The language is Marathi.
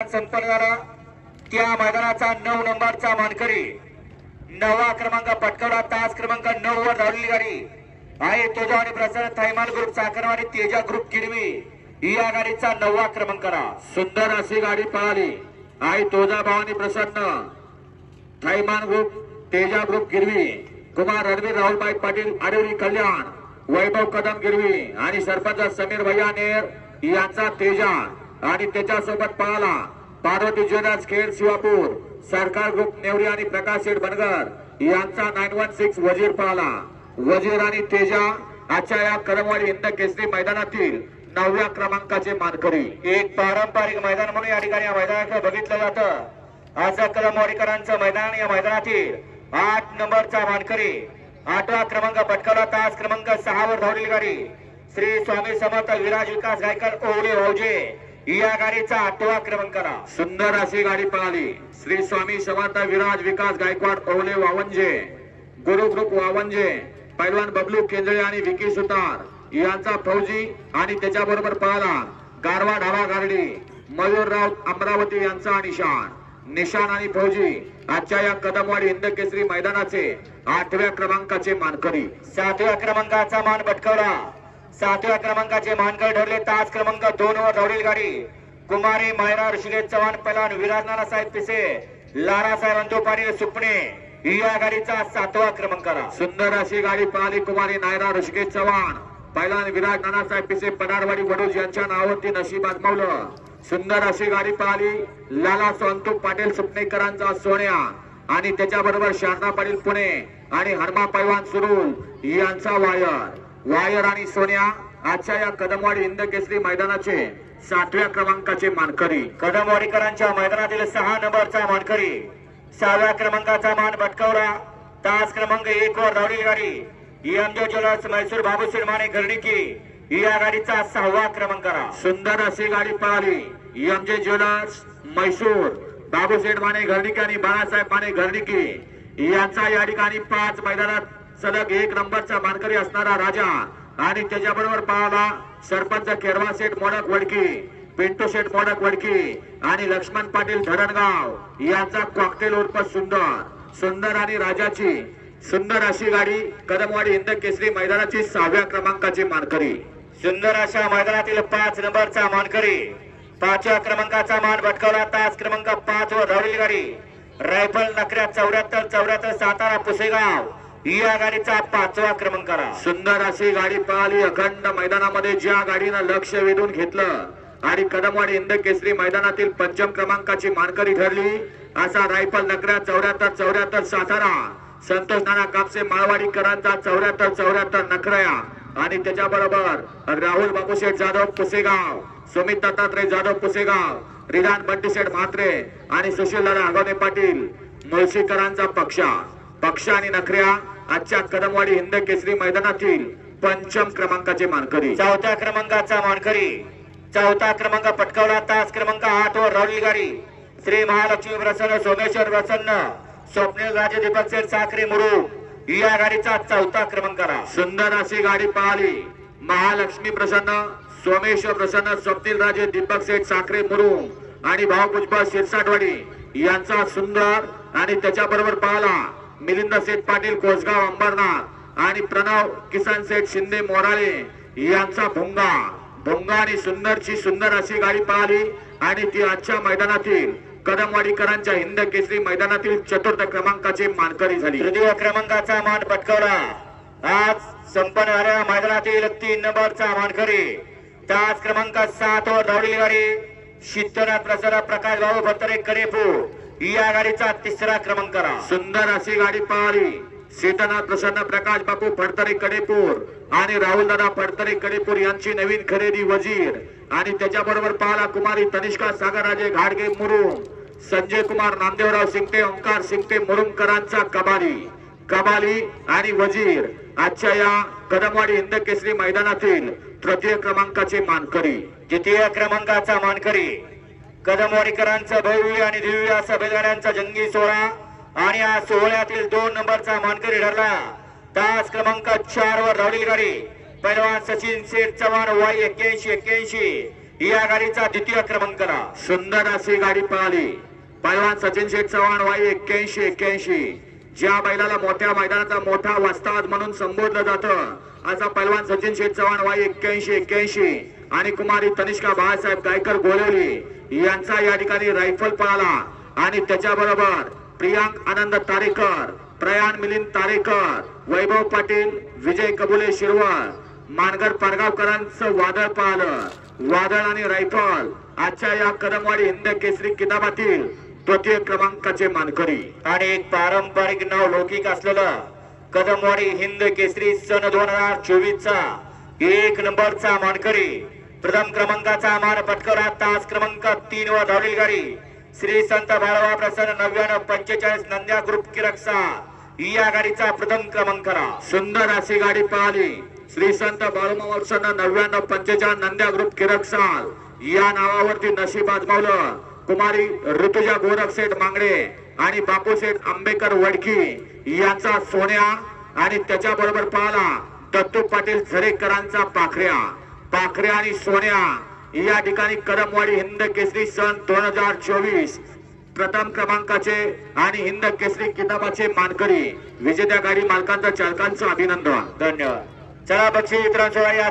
संपन्न झाला। त्या मैदानाचा 9 नंबरचा मानकरी 9वा क्रमांक पटकावला। तास क्रमांक 9 वर धावलेली गाडी आहे तेजा आणि प्रसन्न थैमान ग्रुप चाकरवाडी तेजा ग्रुप गिरवी या गाडीचा 9वा क्रमांकाला सुंदर अशी गाडी पळाली आहे तोजा भावानी प्रसन्न थैमान ग्रुप तेजा ग्रुप गिरवी कुमार रणवीर राहुलभाई पाटील आडवली कल्याण वैभव कदम गिरवी आणि सरपंच समीर भैया नेर यांचा तेजा आणि त्याच्यासोबत पळाला पार्वती ज्वेलर्स खेड शिवापूर सरकार ग्रुप नेवरी आणि प्रकाश शेठ बनगर यांचा 916 वजीर पळाला। वजीर आणि तेजा आजच्या या करमवाडी हिंद केसरी मैदानातील 9व्या क्रमांकाचे मानकरी। एक पारंपरिक मैदान म्हणून या ठिकाणी या मैदानाकडे बघितलं जातं। आज करमवाडीकरांचं मैदान या मैदानातील 8 नंबरचा मानकरी 8वा क्रमांक पटकावला। तास क्रमांक 6 वर धावलेली गाडी श्री स्वामी समर्थ विराज विकास गायकर ओवळे भाऊजे या गाडीचा 8वा क्रमांकाला सुंदर अशी गाडी पळाली। श्री स्वामी समर्थ विराज विकास गायकवाड ओवले वावंजे गुरु ग्रुप वावंजे पैलवान बबलू केंद्रे आणि विकी सुतार यांचा फौजी आणि त्याच्याबरोबर पळाला गारवा ढाबा गारडी मयूरराव अमरावती यांचा निशान आणि फौजी आजच्या या कदमवाडी हिंद केसरी मैदानाचे 8व्या क्रमांकाचे मानकरी। 7व्या क्रमांकाचा मान पटकावला। 7व्या क्रमांकाचे मानकरी ठरले। तास क्रमांक 2 वर धावलेली गाडी कुमारी मायरा ऋषिकेश चव्हाण पैलवान विराज नानासाहेब पिसे लारासाहेब अंतू पाटील सुपणे या गाडीचा 7वा क्रमांकाला सुंदर अशी गाडी पळाली। कुमारी नायरा ऋषिकेश चव्हाण पैलवान विराज नानासाहेब पिसे पडारवाडी वडूज यांच्या नावावरती नशीब आजमावलं। सुंदर अशी गाडी पळाली। लाला संतू पाटील सुपणेकरांचा सोन्या आणि त्याच्याबरोबर शारदा पाटील पुणे आणि हरमा पैलवान सुरुल यांचा वायर आणि सोन्या आजच्या या कदमवाडी हिंद केसरी मैदानाचे 7व्या क्रमांकाचे मानकरी। कदमवाडीकरांच्या मैदानातील 6 नंबरचा मानकरी 6व्या क्रमांकाचा मान पटकावला। तास क्रमांक 1 वर धावलेली गाडी एमजे ज्वेलर्स मैसूर बाबूश्री माने गर्णिकी या गाडीचा 6वा क्रमांकाला सुंदर अशी गाडी पळाली। एमजे ज्वेलर्स मैसूर बाबूशेठ माने घरनिकी आणि बाळासाहेब माने घरनिकी यांचा या ठिकाणी 5 मैदानात सलग 1 नंबरचा मानकरी असणारा राजा आणि त्याच्याबरोबर पळाला सरपंच केरवा शेठ मोडक वडकी पिंटू शेठ मोडक वडकी आणि लक्ष्मण पाटील धरणगाव यांचा कॉकटेल उर्फ सुंदर आणि राजाची सुंदर अशी गाडी कदमवाडी हिंद केसरी मैदानाची 6व्या क्रमांकाची मानकरी। सुंदर अशा मैदानातील 5 नंबरचा मानकरी 5व्या क्रमांकाचा मान पटकावला। तास क्रमांक 5 वर धावलेली गाडी रायफल नकऱ्या 74 सातारा पुसेगाव या गाडीचा 5वा क्रमांकाला सुंदर अशी गाडी पळाली। अखंड मैदानामध्ये ज्या गाडीनं लक्ष वेधून घेतलं आणि कदमवाडी हिंद केसरी मैदानातील 5म क्रमांकाची मानकरी ठरली असा रायफल नकऱ्या 74 सातारा संतोष नाना कापसे माळवाडीकरांचा 74 नखऱ्या आणि त्याच्याबरोबर राहुल बाबूशेठ जाधव पुसेगाव सुमित दत्तात्रय जाधव पुसेगाव रिदान बंटीशेठ म्हात्रे आणि सुशील दादा आगवणे पाटील मुळशीकरांचा पक्ष आणि नखऱ्या आजच्या कदमवाडी हिंद केसरी मैदानातील 5म क्रमांकाचे मानकरी। 4थ्या क्रमांकाचा मानकरी 4था क्रमांक पटकावला। तास क्रमांक 8 वर धावलेली गाडी श्री महालक्ष्मी प्रसन्न सोमेश्वर प्रसन्न स्वप्नील राजे दीपक शेठ साखरे मुरू या गाडीचा 4था क्रमांकाला सुंदर अशी गाडी पळाली। महालक्ष्मी प्रसन्न सोमेश्वर प्रसन्न स्वप्नील राजे दीपक शेठ साखरे मुरू आणि भाऊ पुष्पा शिरसाटवाडी यांचा सुंदर आणि त्याच्याबरोबर पळाला मिलिंद शेठ पाटील कोसगाव अंबरनाथ आणि प्रणव किसन शेठ शिंदे मोराळे यांचा भोंगा आणि सुंदर अशी गाडी पळाली आणि ती आजच्या मैदानातील कदमवाडीकरांच्या हिंद केसरी मैदानातील 4थ क्रमांकाचे मानकरी झाली। 3य क्रमांकाचा मान पटकावला। आज संपन्न झालेल्या मैदानातील 3 नंबरचा मानकरी तास क्रमांक 7 वर धावलेली गाडी शीतनाथ प्रसन्न प्रकाश भाऊ भत्तरे कडेपूर या गाडीचा 3रा क्रमांकाला सुंदर अशी गाडी पळाली। शीतनाथ प्रसन्न प्रकाश बापू फडतरे कडेपूर आणि राहुल दादा फडतरे कडेपूर यांची नवीन खरेदी वजीर आणि त्याच्याबरोबर पळाला कुमारी तनिष्का सागरराजे घाडगे मुरुम संजय कुमार नामदेवराव सिंगटे ओंकार सिंगटे मुरुमकरांचा कबाली आणि वजीर आजच्या या कदमवाडी हिंद केसरी मैदानातील 3य क्रमांकाचे मानकरी। 2य क्रमांकाचा मानकरी कदमवाडीकरांचा भव्य आणि दिव्य असा बैलगाड्यांचा जंगी सोहळा आणि या सोहळ्यातील 2 नंबरचा मानकरी ठरला। तास क्रमांक 4 वर धावलेली गाडी पैलवान सचिन शेठ चव्हाण वाय 81 या गाडीचा द्वितीय क्रमांकाला. सुंदर अशी गाडी पळाली. पैलवान सचिन शेठ चव्हाण वाई 81-81. ज्या बैलाला मोठ्या मैदानाचा मोठा वस्ताद म्हणून संबोधलं जातं असा पैलवान सचिन शेठ चव्हाण वाई 81-81 आणि कुमारी तनिष्का बाळासाहेब गायकर गोळवली यांचा या ठिकाणी रायफल पळाला. आणि त्याच्याबरोबर प्रियांक आनंद तारेकर, प्रयाण मिलिंद तारेकर, वैभव पाटील, विजय कबुले शिरवळ, मानगर पारगावकरांचं वादळ पळालं. वादळ आणि रायफल आजच्या या कदमवाडी हिंद केसरी किताबातील तृतीय क्रमांकाचे मानकरी. आणि एक पारंपरिक नाव लौकिक असलेलं कदमवाडी हिंद केसरी सन 2024 चा 1 नंबरचा मानकरी. प्रथम क्रमांकाचा मान पटकावला तास क्रमांक 3 वर धावलेली गाडी श्री संत बाळाबा प्रसन्न 99-45 नंद्या ग्रुप किरकसा या गाडीचा प्रथम क्रमांकाला. सुंदर अशी गाडी पळाली. श्री संत बाळूमामा प्रसन्न 99-45 नंद्या ग्रुप किरकसाल या नावावरती नशीब आजमावलं कुमारी ऋतुजा गोरखशेठ मांगडे आणि बापूशेठ आंबेकर वडकी यांचा सोन्या. आणि त्याच्याबरोबर पळाला दत्तू पाटील झरेकरांचा पाखऱ्या आणि सोन्या. या ठिकाणी कदमवाडी हिंद केसरी सन 2024 प्रथम क्रमांकाचे आणि हिंद केसरी किताबाचे मानकरी विजेत्या गाडी मालकांचा चालकांचं अभिनंदन. धन्यवाद. चला बक्षीस वितरण सोहळा या